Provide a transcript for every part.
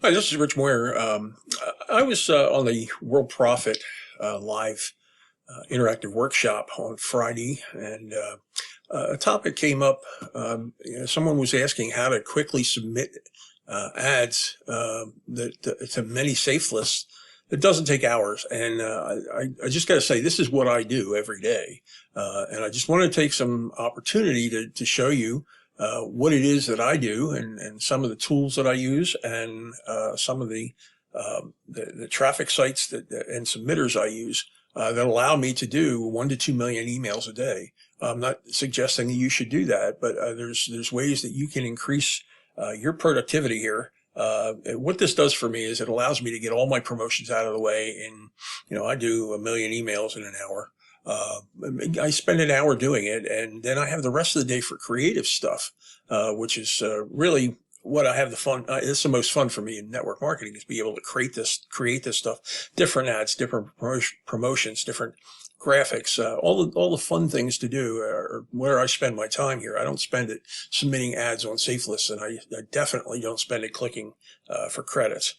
Hi, this is Rich Moyer. I was on the World Profit live interactive workshop on Friday, and a topic came up. Someone was asking how to quickly submit ads to many safe lists. It doesn't take hours, and I just got to say, this is what I do every day, and I just want to take some opportunity to show you what it is that I do, and some of the tools that I use, and some of the traffic sites and submitters I use that allow me to do 1 to 2 million emails a day. I'm not suggesting that you should do that, but there's ways that you can increase your productivity here. What this does for me is it allows me to get all my promotions out of the way. And, I do 1 million emails in an hour. I spend an hour doing it, and then I have the rest of the day for creative stuff, which is really what I have the fun. It's the most fun for me in network marketing, is be able to create this stuff, different ads, different promotions, different graphics, all the fun things to do are where I spend my time here. I don't spend it submitting ads on safe lists, and I definitely don't spend it clicking for credits.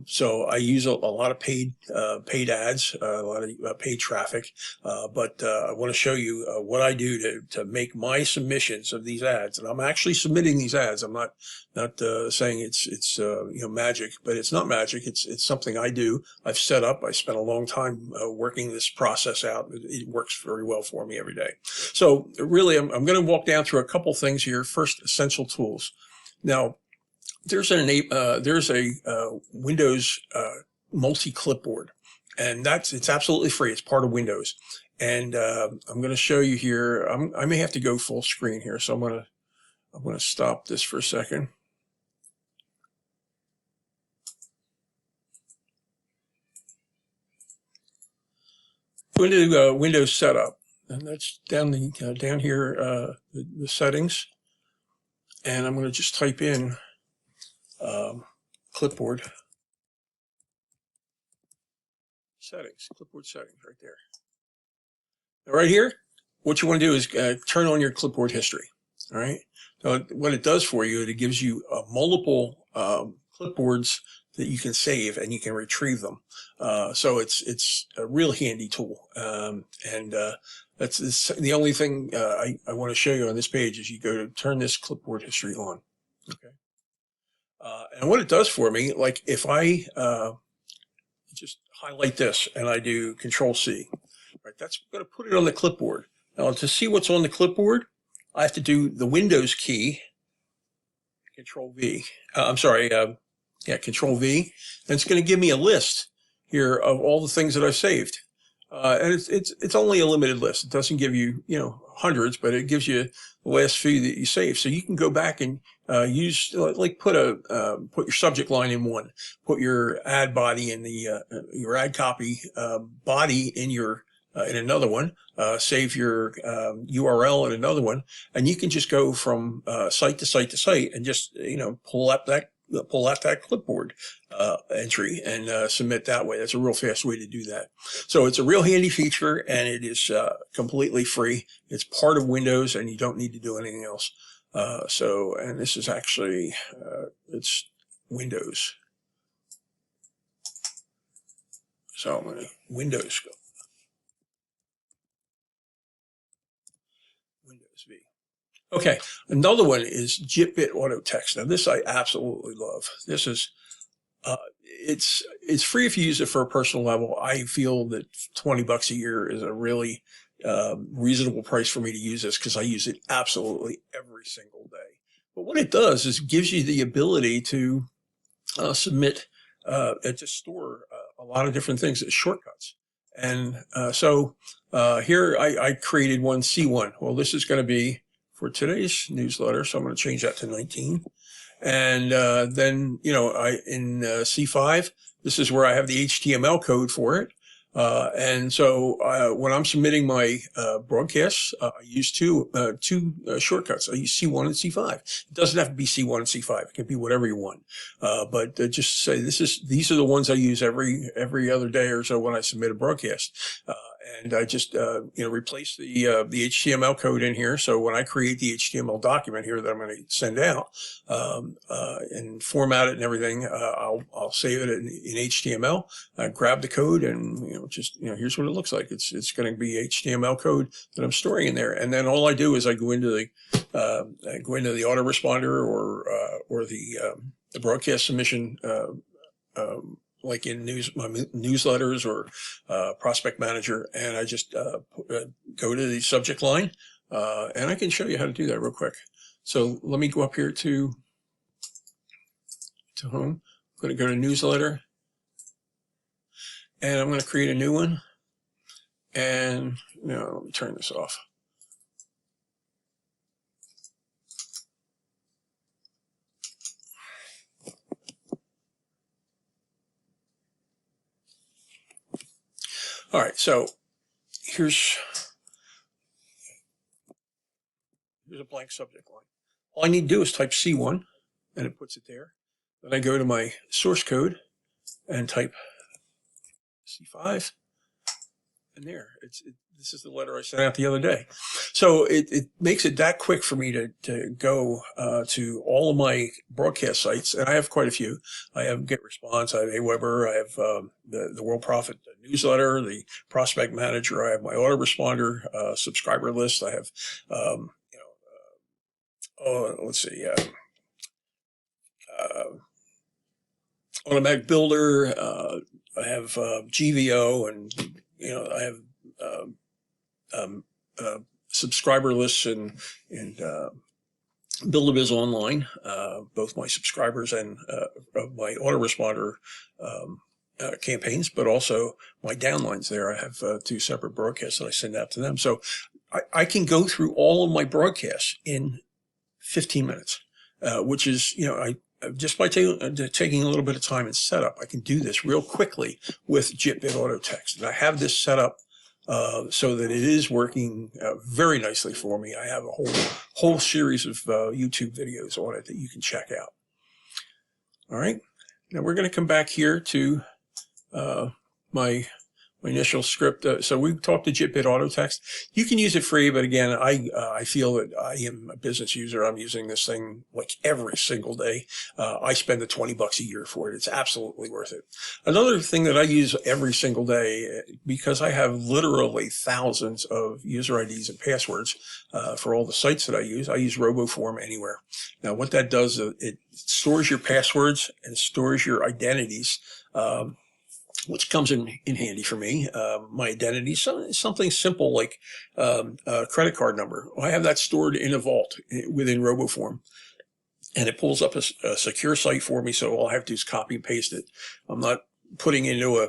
So I use a lot of paid ads, a lot of paid traffic. But I want to show you what I do to make my submissions of these ads. And I'm actually submitting these ads. I'm not saying it's magic, but it's not magic. It's something I do. I've set up. I spent a long time working this process out. It works very well for me every day. So really, I'm going to walk down through a couple things here. First, essential tools. Now, there's a Windows multi-clipboard, and it's absolutely free. It's part of Windows, and I'm going to show you here. I may have to go full screen here, so I'm going to stop this for a second. Go into Windows Setup, and that's down here, the settings, and I'm going to just type in clipboard settings, right there. Now, right here, what you want to do is turn on your clipboard history. All right. So what it does for you, it gives you multiple clipboards that you can save, and you can retrieve them. So it's a real handy tool. That's the only thing I want to show you on this page is you go to turn this clipboard history on. Okay. And what it does for me, like if I just highlight this and I do Control C, right? That's going to put it on the clipboard. Now, to see what's on the clipboard, I have to do the Windows key, Control V. Control V. And it's going to give me a list here of all the things that I've saved. And it's only a limited list. It doesn't give you, hundreds, but it gives you the last few that you saved. So you can go back and use, like put your subject line in one, put your ad body in your ad copy body in in another one, save your URL in another one, and you can just go from site to site to site and just pull out that clipboard entry and submit that way. That's a real fast way to do that. So it's a real handy feature, and it is completely free. It's part of Windows, and you don't need to do anything else. And this is actually it's Windows. So I'm going to Windows V. Okay, another one is JitBit Auto Text. Now this I absolutely love. This is it's free if you use it for a personal level. I feel that $20 a year is a really reasonable price for me to use this, because I use it absolutely every single day. But what it does is it gives you the ability to submit and to store a lot of different things as shortcuts. And so here I created one, C1. Well, this is going to be for today's newsletter, so I'm going to change that to 19. And then, in C5, this is where I have the HTML code for it. And so when I'm submitting my broadcasts, I use two shortcuts. I use C1 and C5. It doesn't have to be C1 and C5. It can be whatever you want. But just say these are the ones I use every other day or so when I submit a broadcast. and I just replace the HTML code in here. So when I create the HTML document here that I'm going to send out and format it and everything, I'll save it in HTML. Grab the code, and here's what it looks like. It's going to be HTML code that I'm storing in there, and then all I do is I go into the autoresponder or the broadcast submission. Like in my newsletters or Prospect Manager, and I just go to the subject line, and I can show you how to do that real quick. So let me go up here to home. I'm going to go to newsletter, and I'm going to create a new one. And let me turn this off. All right, so here's a blank subject line. All I need to do is type C1, and it puts it there. Then I go to my source code and type C5, and there. This is the letter I sent out the other day. So it makes it that quick for me to go to all of my broadcast sites, and I have quite a few. I have GetResponse, I have Aweber, I have the World Profit newsletter, the Prospect Manager, I have my autoresponder subscriber list, I have let's see, Automatic Builder, I have GVO, and I have subscriber lists and Build-A-Biz Online, both my subscribers and my autoresponder campaigns, but also my downlines there. I have two separate broadcasts that I send out to them. So I can go through all of my broadcasts in 15 minutes, which is, just by taking a little bit of time and setup, I can do this real quickly with JIT-Bit Auto Text. And I have this set up so that it is working very nicely for me. I have a whole series of YouTube videos on it that you can check out. All right. Now we're going to come back here to my initial script. So we talked to JIT-Bit Auto Text. You can use it free, but again, I feel that I am a business user. I'm using this thing like every single day. I spend the $20 a year for it. It's absolutely worth it. Another thing that I use every single day, because I have literally thousands of user IDs and passwords for all the sites that I use RoboForm Anywhere. Now, what that does, it stores your passwords and stores your identities, which comes in handy for me. My identity is something simple like a credit card number. I have that stored in a vault within RoboForm, and it pulls up a secure site for me, so all I have to do is copy and paste it. I'm not putting it into a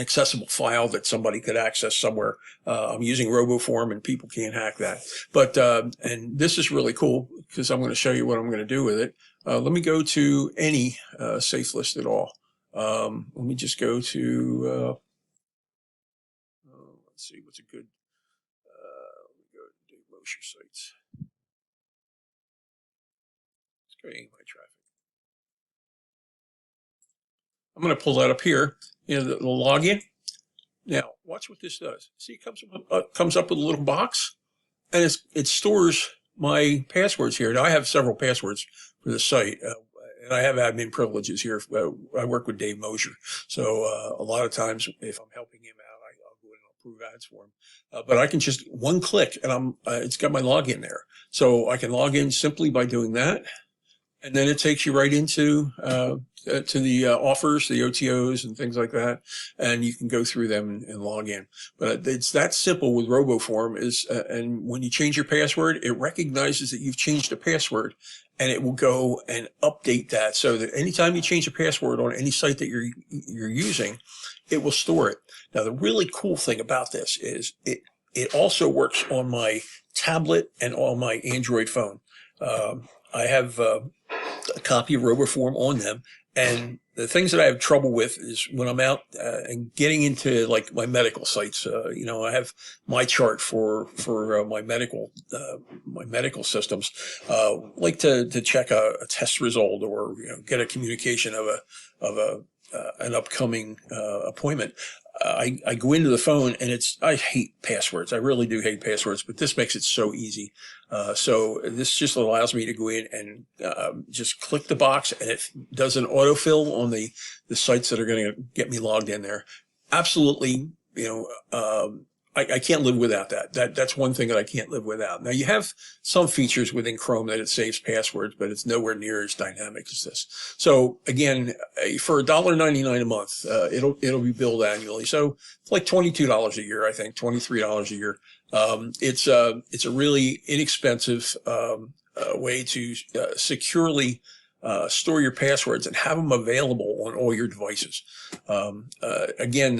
accessible file that somebody could access somewhere. I'm using RoboForm, and people can't hack that. But and this is really cool because I'm going to show you what I'm going to do with it. Let me go to any safe list at all. Let me just go to, let's see, what's a good, let me go to Dave Mosher sites. Let's go to AMI traffic. I'm going to pull that up here, the login. Now, watch what this does. See, it comes up with a little box, and it stores my passwords here. Now, I have several passwords for the site. And I have admin privileges here. I work with Dave Mosher. So a lot of times if I'm helping him out, I'll go in and approve ads for him. But I can just one click, and it's got my login there. So I can log in simply by doing that. And then it takes you right into to the offers, the OTOs and things like that. And you can go through them and log in. But it's that simple with RoboForm and when you change your password, it recognizes that you've changed a password, and it will go and update that so that anytime you change a password on any site that you're using, it will store it. Now, the really cool thing about this is it also works on my tablet and on my Android phone. I have a copy of RoboForm on them. And the things that I have trouble with is when I'm out and getting into like my medical sites. I have my chart for my medical systems. Like to check a test result or get a communication of an upcoming appointment, I go into the phone and I hate passwords. I really do hate passwords, but this makes it so easy. So this just allows me to go in and just click the box, and it does an autofill on the sites that are going to get me logged in there. Absolutely, I can't live without that. That's one thing that I can't live without. Now, you have some features within Chrome that it saves passwords, but it's nowhere near as dynamic as this. So again, for $1.99 a month, it'll be billed annually. So it's like $22 a year, I think, $23 a year. It's a really inexpensive way to securely store your passwords and have them available on all your devices. Again,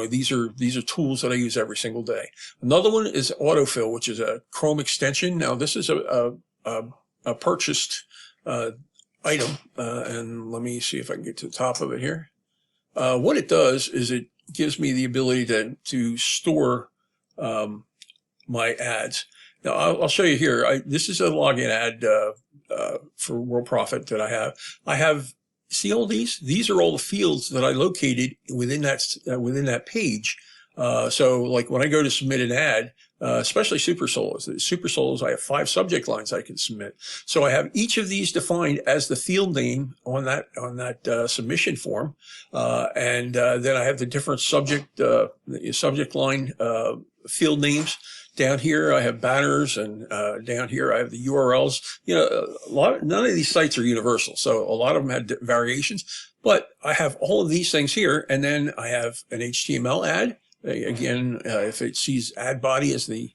these are tools that I use every single day. Another one is autofill, which is a Chrome extension. Now, this is a purchased item, and let me see if I can get to the top of it here. What it does is it gives me the ability to store my ads. Now, I'll show you here. This is a login ad for World Profit that I have. See all these? These are all the fields that I located within that page. So like when I go to submit an ad, especially super solos, I have 5 subject lines I can submit. So I have each of these defined as the field name on that submission form. And then I have the different subject line field names. Down here, I have banners, and down here, I have the URLs. None of these sites are universal, so a lot of them had variations. But I have all of these things here, and then I have an HTML ad. Again, if it sees ad body as the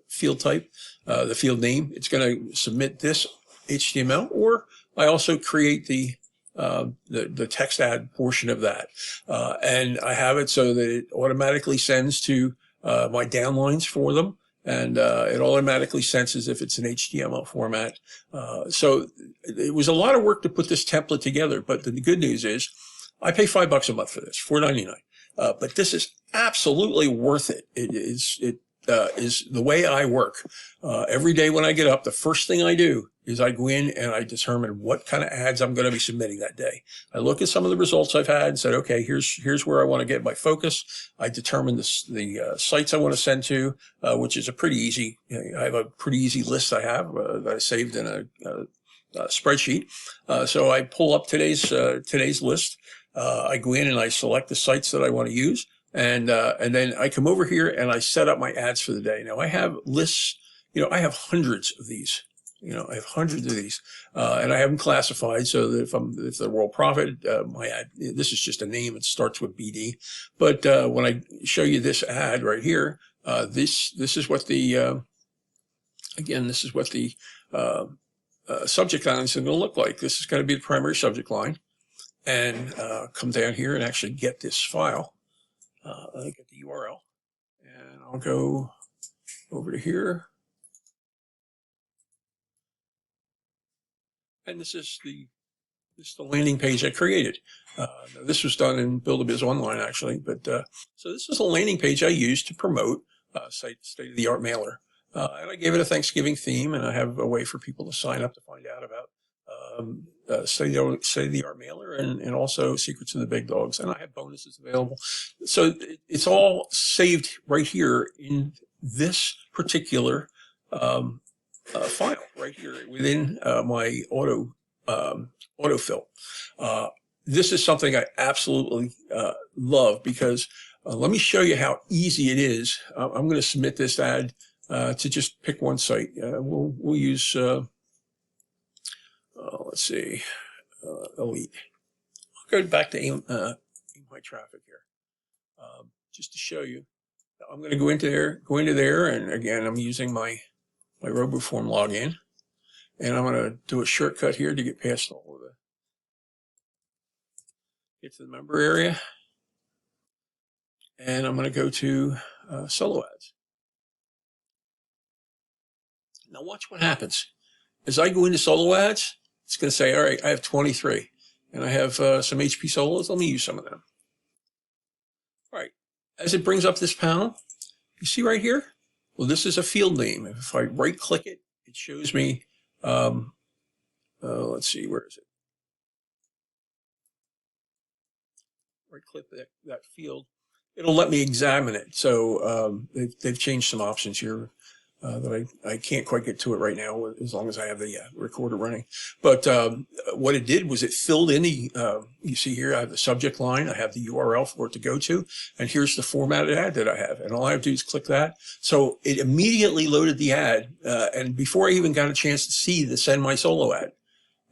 field type, the field name, it's going to submit this HTML. Or I also create the text ad portion of that, and I have it so that it automatically sends to my downlines for them, and it automatically senses if it's an HTML format. So it was a lot of work to put this template together, but the good news is I pay $5 a month for this, $4.99. But this is absolutely worth it. It is the way I work. Every day when I get up, the first thing I do is I go in and I determine what kind of ads I'm going to be submitting that day. I look at some of the results I've had and said, okay, here's where I want to get my focus. I determine the sites I want to send to, which is a pretty easy. I have a pretty easy list I have that I saved in a spreadsheet. So I pull up today's list. I go in and I select the sites that I want to use. And then I come over here and I set up my ads for the day. Now I have lists, I have hundreds of these, and I have them classified so that if they're World Profit, my ad, this is just a name. It starts with BD. But, when I show you this ad right here, this is what the subject line is going to look like. This is going to be the primary subject line, and, come down here and actually get this file. I get the URL, and I'll go over to here. And this is the landing page I created. This was done in Build-A-Biz Online, actually. But so this is a landing page I used to promote state-of-the-art mailer. And I gave it a Thanksgiving theme, and I have a way for people to sign up to find out about state-of-the-art mailer and also Secrets of the Big Dogs. And I have bonuses available. So it's all saved right here in this particular file right here within my autofill. This is something I absolutely love because let me show you how easy it is. I'm going to submit this ad to just pick one site. We'll use let's see, Elite. I'll go back to aim my traffic here, just to show you. I'm going to go into there, and again, I'm using my RoboForm login, and I'm going to do a shortcut here to get past all of it. Get to the member area, and I'm going to go to Solo Ads. Now watch what happens. As I go into Solo Ads, it's going to say, all right, I have 23, and I have some HP Solos. Let me use some of them. All right. As it brings up this panel, you see right here? Well, this is a field name. If I right-click it, it shows me, let's see, where is it? right click that field, it'll let me examine it. So they've changed some options here that I can't quite get to it right now as long as I have the recorder running. But what it did was it filled in the, you see here, I have the subject line, I have the URL for it to go to, and here's the formatted ad that I have. And all I have to do is click that. So it immediately loaded the ad, and before I even got a chance to see the Send My Solo ad.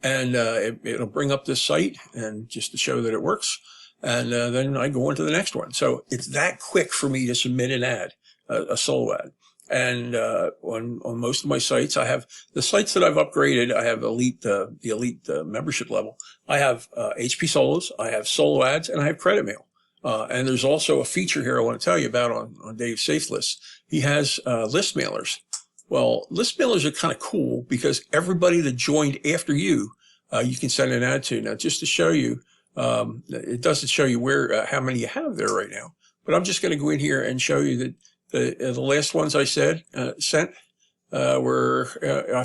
And it'll bring up this site, and just to show that it works. And then I go on to the next one. So it's that quick for me to submit an ad, a solo ad. And on most of my sites, I have the sites that I've upgraded. I have Elite, the Elite membership level. I have HP Solos, I have solo ads, and I have credit mail. And there's also a feature here I want to tell you about on Dave's Safe List. He has list mailers. Well, list mailers are kind of cool because everybody that joined after you, you can send an ad to. Now, just to show you, it doesn't show you where how many you have there right now. But I'm just going to go in here and show you that the last ones I sent were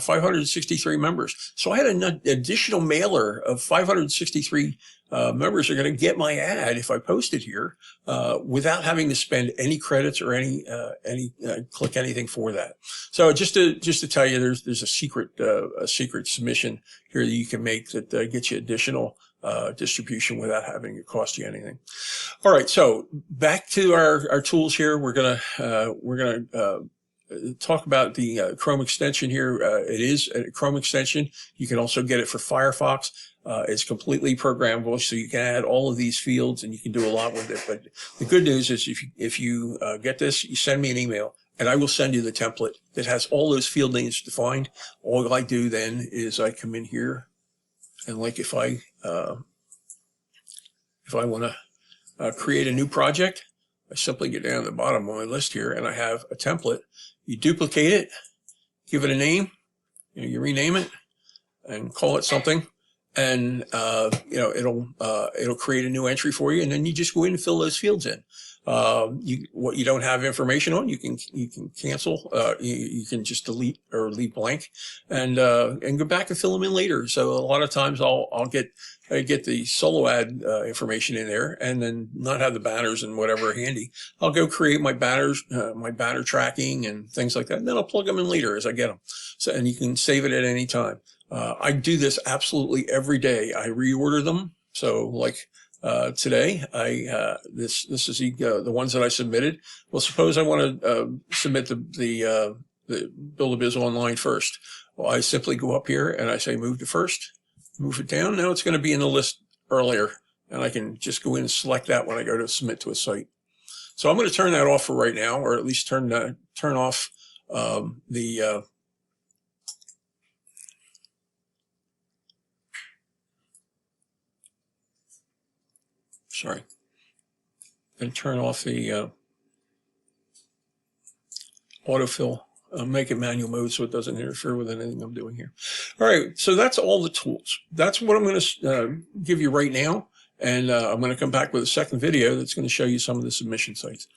563 members. So I had an additional mailer of 563 members are going to get my ad if I post it here without having to spend any credits or any click anything for that. So just to tell you, there's a secret submission here that you can make that gets you additional distribution without having it cost you anything. All right, so back to our tools here. We're gonna talk about the Chrome extension here. It is a Chrome extension. You can also get it for Firefox. It's completely programmable, so you can add all of these fields and you can do a lot with it. But the good news is if you get this, you send me an email and I will send you the template that has all those field names defined. All I do then is I come in here and like if I want to create a new project, I simply get down to the bottom of my list here and I have a template. You duplicate it, give it a name, you rename it and call it something. And, it'll create a new entry for you. And then you just go in and fill those fields in. What you don't have information on, you can cancel, you can just delete or leave blank and go back and fill them in later. So a lot of times I'll get the solo ad, information in there and then not have the banners and whatever handy. I'll go create my banners, my banner tracking and things like that. And then I'll plug them in later as I get them. So, and you can save it at any time. I do this absolutely every day. I reorder them. So like, today, this is the ones that I submitted. Well, suppose I want to, submit the Build-A-Biz Online first. Well, I simply go up here and I say move to first, move it down. Now it's going to be in the list earlier and I can just go in and select that when I go to submit to a site. So I'm going to turn that off for right now, or at least turn off, and turn off the autofill, make it manual mode so it doesn't interfere with anything I'm doing here. All right, so that's all the tools. That's what I'm going to give you right now, and I'm going to come back with a second video that's going to show you some of the submission sites.